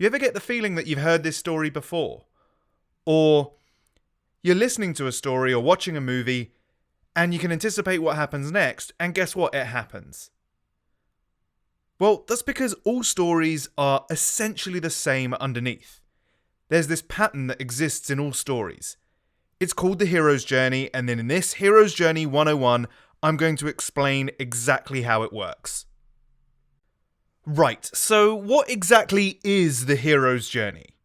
You ever get the feeling that you've heard this story before? Or you're listening to a story or watching a movie and you can anticipate what happens next, and guess what? It happens. Well, that's because all stories are essentially the same underneath. There's this pattern that exists in all stories. It's called the hero's journey, and then in this Hero's Journey 101, I'm going to explain exactly how it works. Right, so what exactly is the hero's journey?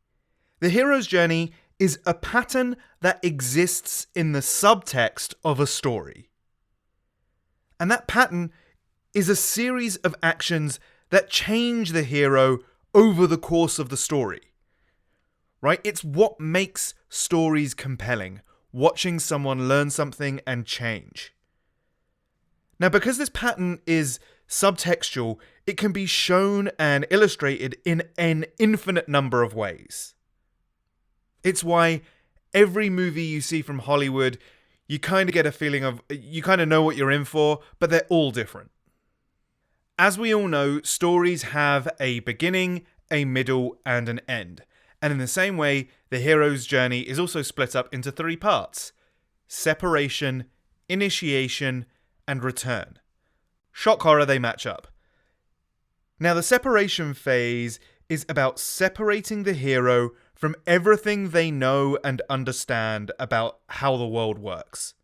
The hero's journey is a pattern that exists in the subtext of a story. And that pattern is a series of actions that change the hero over the course of the story. Right? It's what makes stories compelling, watching someone learn something and change. Now, because this pattern is subtextual, it can be shown and illustrated in an infinite number of ways. It's why every movie you see from Hollywood, you kind of get a feeling of, you kind of know what you're in for, but they're all different. As we all know, stories have a beginning, a middle, and an end. And in the same way, the hero's journey is also split up into 3 parts: separation, initiation, and return. Shock horror, they match up. Now, the separation phase is about separating the hero from everything they know and understand about how the world works.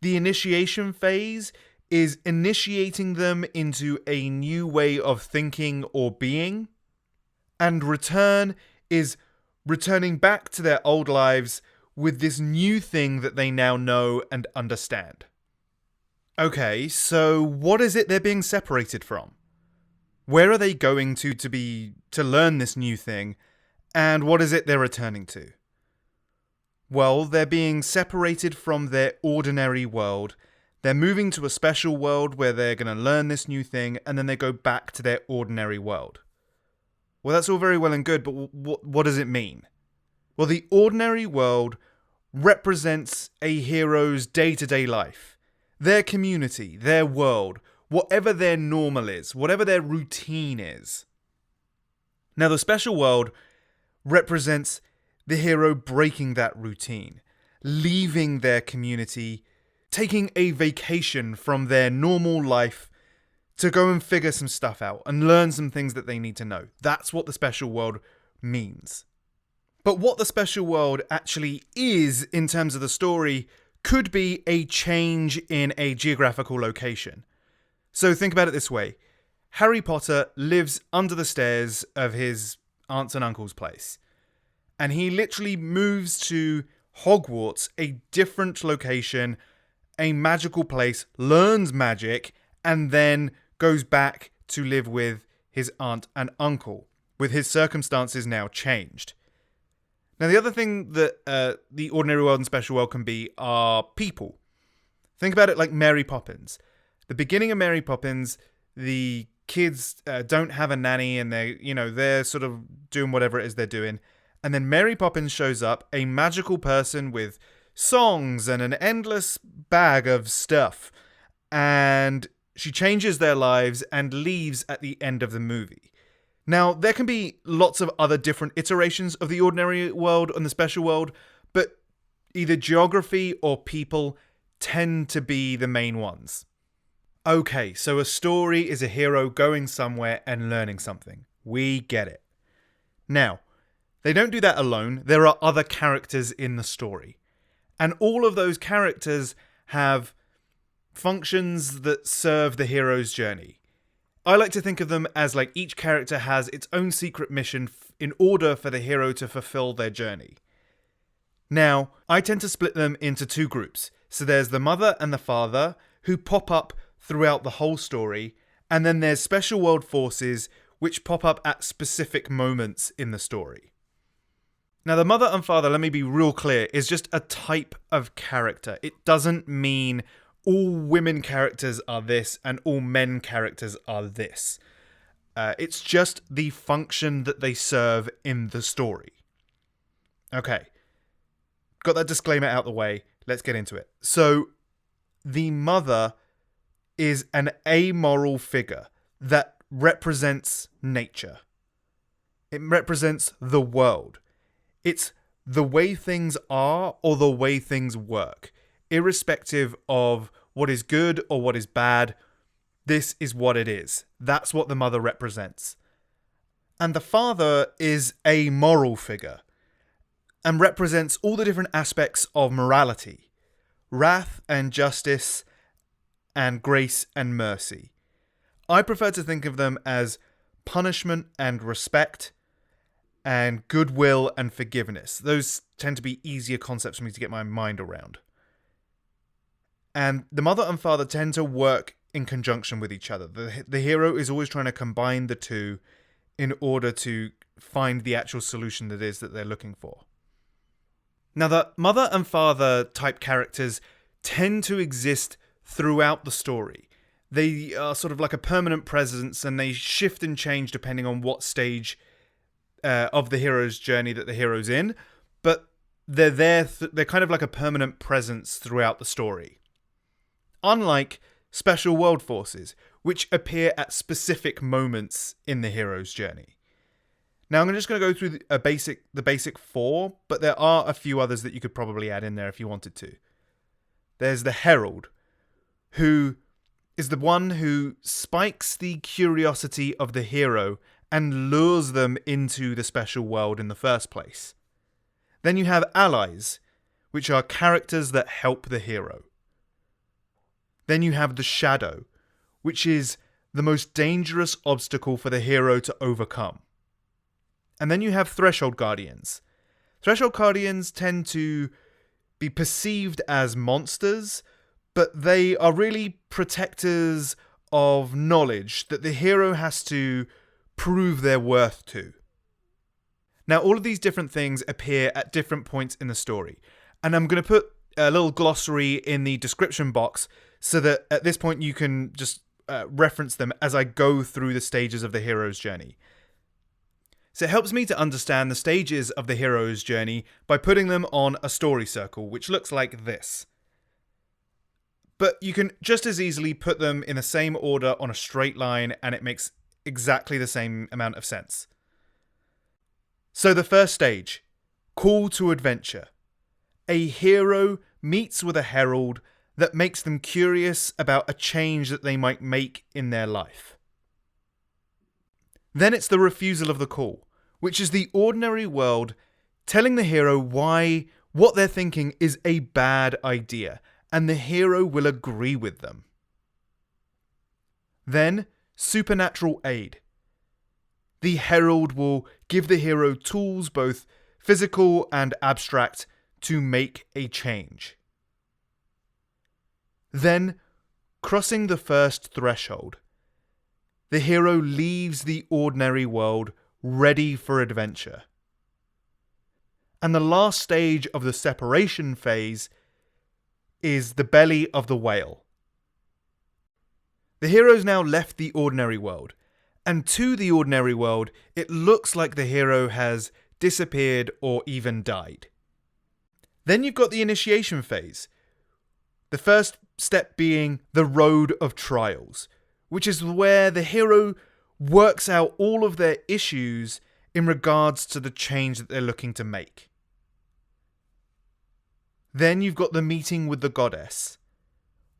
The initiation phase is initiating them into a new way of thinking or being. And return is returning back to their old lives with this new thing that they now know and understand. Okay, so what is it they're being separated from? Where are they going to learn this new thing? And what is it they're returning to? Well, they're being separated from their ordinary world. They're moving to a special world where they're going to learn this new thing, and then they go back to their ordinary world. Well, that's all very well and good, but what does it mean? Well, the ordinary world represents a hero's day-to-day life. Their community, their world, whatever their normal is, whatever their routine is. Now, the special world represents the hero breaking that routine, leaving their community, taking a vacation from their normal life to go and figure some stuff out and learn some things that they need to know. That's what the special world means. But what the special world actually is in terms of the story could be a change in a geographical location. So think about it this way. Harry Potter lives under the stairs of his aunts and uncle's place. And he literally moves to Hogwarts, a different location, a magical place, learns magic, and then goes back to live with his aunt and uncle, with his circumstances now changed. Now, the other thing that the ordinary world and special world can be are people. Think about it like Mary Poppins. The beginning of Mary Poppins, the kids don't have a nanny, and they're sort of doing whatever it is they're doing. And then Mary Poppins shows up, a magical person with songs and an endless bag of stuff. And she changes their lives and leaves at the end of the movie. Now, there can be lots of other different iterations of the ordinary world and the special world, but either geography or people tend to be the main ones. Okay, so a story is a hero going somewhere and learning something. We get it. Now, they don't do that alone. There are other characters in the story. And all of those characters have functions that serve the hero's journey. I like to think of them as like each character has its own secret mission in order for the hero to fulfill their journey. Now, I tend to split them into 2 groups. So there's the mother and the father, who pop up throughout the whole story, and then there's special world forces, which pop up at specific moments in the story. Now, the mother and father, let me be real clear, is just a type of character. It doesn't mean all women characters are this and all men characters are this. It's just the function that they serve in the story. Okay. Got that disclaimer out the way. Let's get into it. So, the mother is an amoral figure that represents nature. It represents the world. It's the way things are or the way things work. Irrespective of what is good or what is bad, this is what it is. That's what the mother represents. And the father is a moral figure and represents all the different aspects of morality: wrath and justice and grace and mercy. I prefer to think of them as punishment and respect and goodwill and forgiveness. Those tend to be easier concepts for me to get my mind around. And the mother and father tend to work in conjunction with each other. The hero is always trying to combine the two in order to find the actual solution that is that they're looking for. Now, the mother and father type characters tend to exist throughout the story. They are sort of like a permanent presence, and they shift and change depending on what stage of the hero's journey that the hero's in, but they're there. They're kind of like a permanent presence throughout the story. Unlike special world forces, which appear at specific moments in the hero's journey. Now, I'm just going to go through the basic four, but there are a few others that you could probably add in there if you wanted to. There's the herald, who is the one who spikes the curiosity of the hero and lures them into the special world in the first place. Then you have allies, which are characters that help the hero. Then you have the shadow, which is the most dangerous obstacle for the hero to overcome. And then you have threshold guardians. Threshold guardians tend to be perceived as monsters, but they are really protectors of knowledge that the hero has to prove their worth to. Now, all of these different things appear at different points in the story, and I'm going to put a little glossary in the description box so that at this point you can just reference them as I go through the stages of the hero's journey. So it helps me to understand the stages of the hero's journey by putting them on a story circle, which looks like this. But you can just as easily put them in the same order on a straight line, and it makes exactly the same amount of sense. So the first stage, call to adventure. A hero meets with a herald that makes them curious about a change that they might make in their life. Then it's the refusal of the call, which is the ordinary world telling the hero why what they're thinking is a bad idea, and the hero will agree with them. Then, supernatural aid. The herald will give the hero tools, both physical and abstract, to make a change. Then, crossing the first threshold. The hero leaves the ordinary world ready for adventure. And the last stage of the separation phase is the belly of the whale. The hero's now left the ordinary world, and to the ordinary world, it looks like the hero has disappeared or even died. Then you've got the initiation phase. The first step being the road of trials, which is where the hero works out all of their issues in regards to the change that they're looking to make. Then you've got the meeting with the goddess.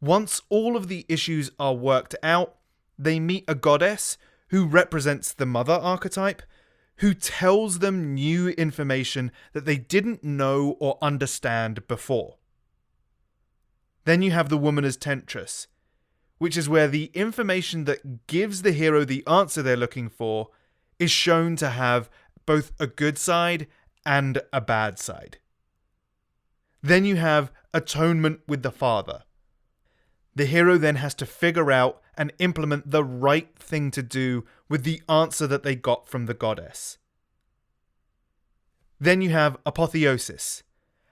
Once all of the issues are worked out, they meet a goddess who represents the mother archetype, who tells them new information that they didn't know or understand before. Then you have the woman as temptress, which is where the information that gives the hero the answer they're looking for is shown to have both a good side and a bad side. Then you have atonement with the father. The hero then has to figure out and implement the right thing to do with the answer that they got from the goddess. Then you have apotheosis.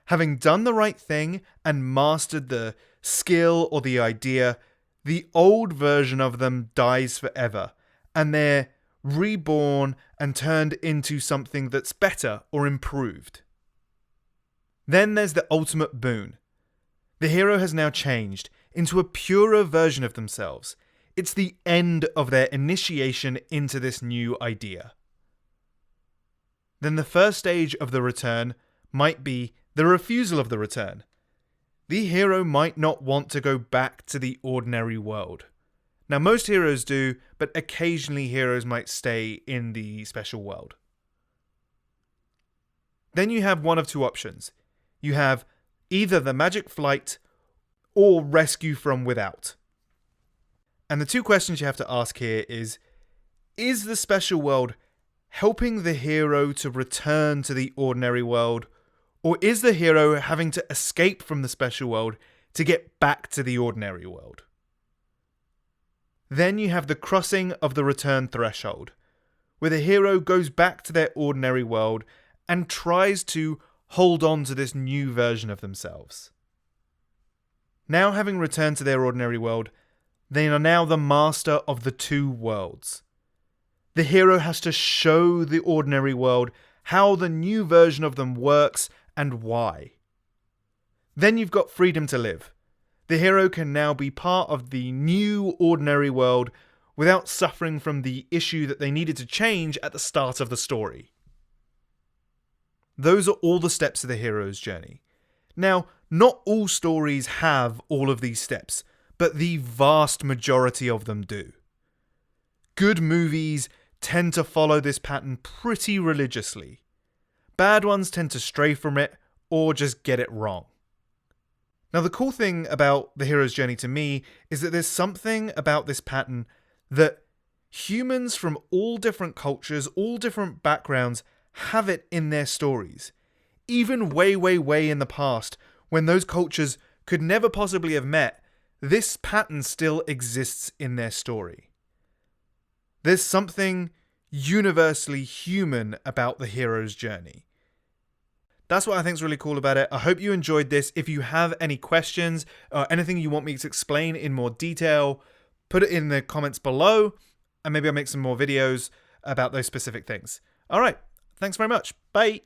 Having done the right thing and mastered the skill or the idea, the old version of them dies forever, and they're reborn and turned into something that's better or improved. Then there's the ultimate boon. The hero has now changed into a purer version of themselves. It's the end of their initiation into this new idea. then the first stage of the return might be the refusal of the return. The hero might not want to go back to the ordinary world. Now, most heroes do, but occasionally heroes might stay in the special world. Then you have one of two options. You have either the magic flight or rescue from without. And the two questions you have to ask here is the special world helping the hero to return to the ordinary world, or is the hero having to escape from the special world to get back to the ordinary world? Then you have the crossing of the return threshold, where the hero goes back to their ordinary world and tries to hold on to this new version of themselves. Now, having returned to their ordinary world, they are now the master of the two worlds. The hero has to show the ordinary world how the new version of them works and why. Then you've got freedom to live. The hero can now be part of the new ordinary world without suffering from the issue that they needed to change at the start of the story. Those are all the steps of the hero's journey. Now, not all stories have all of these steps, but the vast majority of them do. Good movies tend to follow this pattern pretty religiously. Bad ones tend to stray from it or just get it wrong. Now, the cool thing about the hero's journey to me is that there's something about this pattern that humans from all different cultures, all different backgrounds have it in their stories. Even way, way, way in the past, when those cultures could never possibly have met, this pattern still exists in their story. There's something universally human about the hero's journey. That's what I think is really cool about it. I hope you enjoyed this. If you have any questions or anything you want me to explain in more detail, put it in the comments below, and maybe I'll make some more videos about those specific things. All right. Thanks very much. Bye.